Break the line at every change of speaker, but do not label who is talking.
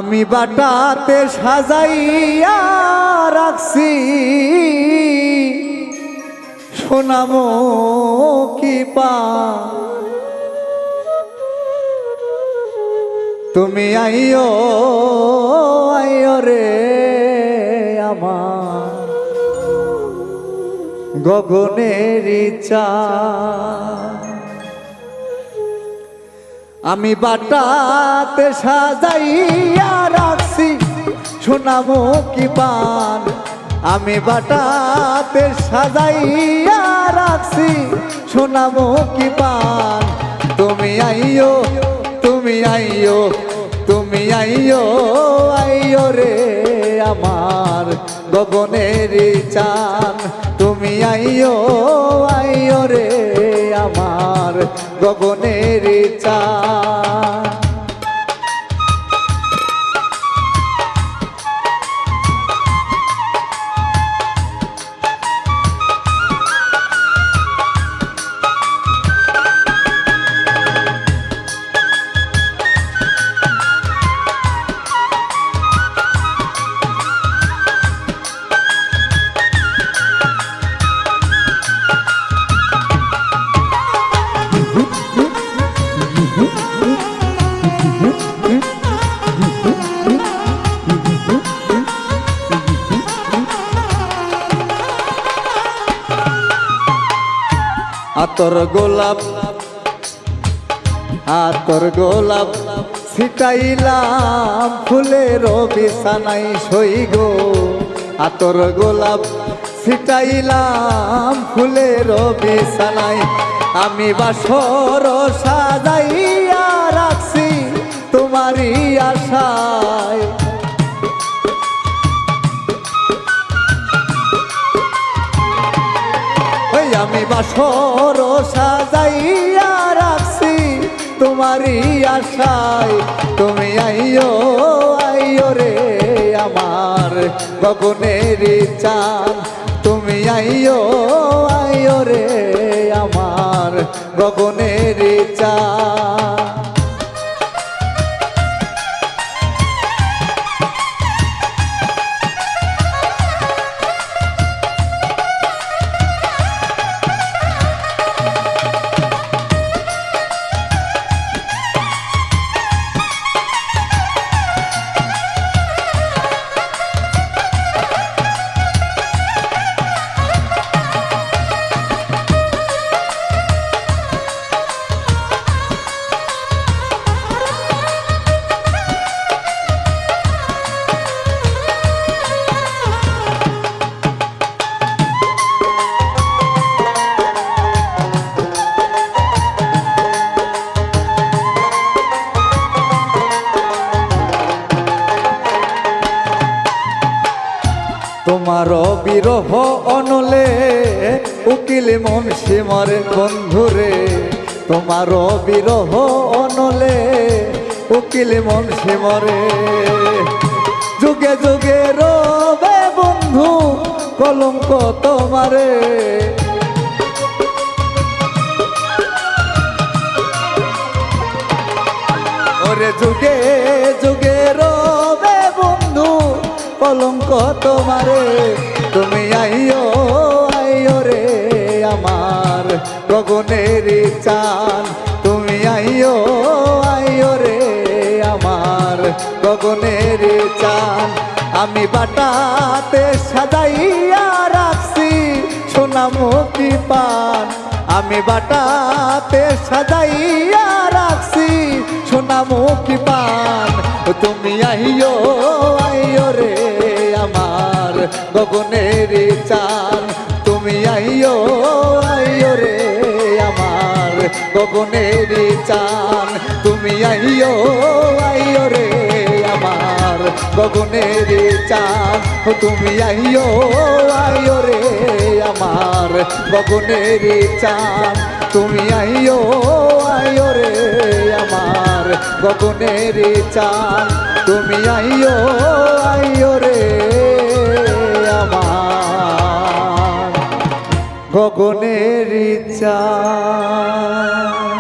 আমি বাটাতে সাজাইয়া রাখছি সোনামো কি পা তুমি আইও আইও রে আমার গগনের চাঁদ আমি বাটাতে সাজাইয়া রাখছি সোনামো কি পান আমি বাটাতে সাজাইয়া রাখছি সোনামো কি পান তুমি আইও তুমি আইও তুমি আইও আইও রে আমার গগনের চাঁদ তুমি আইও আইও রে আমার গগনের চাঁদ আতর গোলাপ ছিটাইলাম ফুলের বিছানাই সই গো আতর গোলাপ ছিটাইলাম ফুলের বিছানাই আমি বাসর সাজাইয়া রাখছি তোমারই আশায় আমি বাসর সাজাইয়া রাখছি তোমারই আশায় তুমি আইও আইও রে আমার গগনের চাঁদ তুমি আইও আইও রে আমার গগনের চাঁদ তোমার বিরহ অনলে উকিল মুন্সি মরে বন্ধুরে তোমার বিরহ অনলে উকিল মুন্সি মরে যুগে যুগে রবে বন্ধু কলঙ্ক তোমারে ওরে যুগে যুগে রবে বন্ধু কলঙ্ক তোমারে তুমি আইও আইও রে আমার গগনের চাঁদ তুমি আইও আইও রে আমার গগনের চাঁদ আমি বাটাতে সাজাইয়া রাখছি সোনামো কি পান আমি বাটাতে সাজাইয়া রাখছি সোনামো কি পান তুমি আইও আইও রে আমার গগনের চাঁদ তুমি আইও আইও রে আমার গগনের চাঁদ তুমি আইও আইও রে আমার গগনের চাঁদ তুমি আইও আইও রে আমার গগনের চাঁদ তুমি আইও আইও রে আমার গগনের চাঁদ তুমি আইও আইও রে আমার গগনের চাঁদ।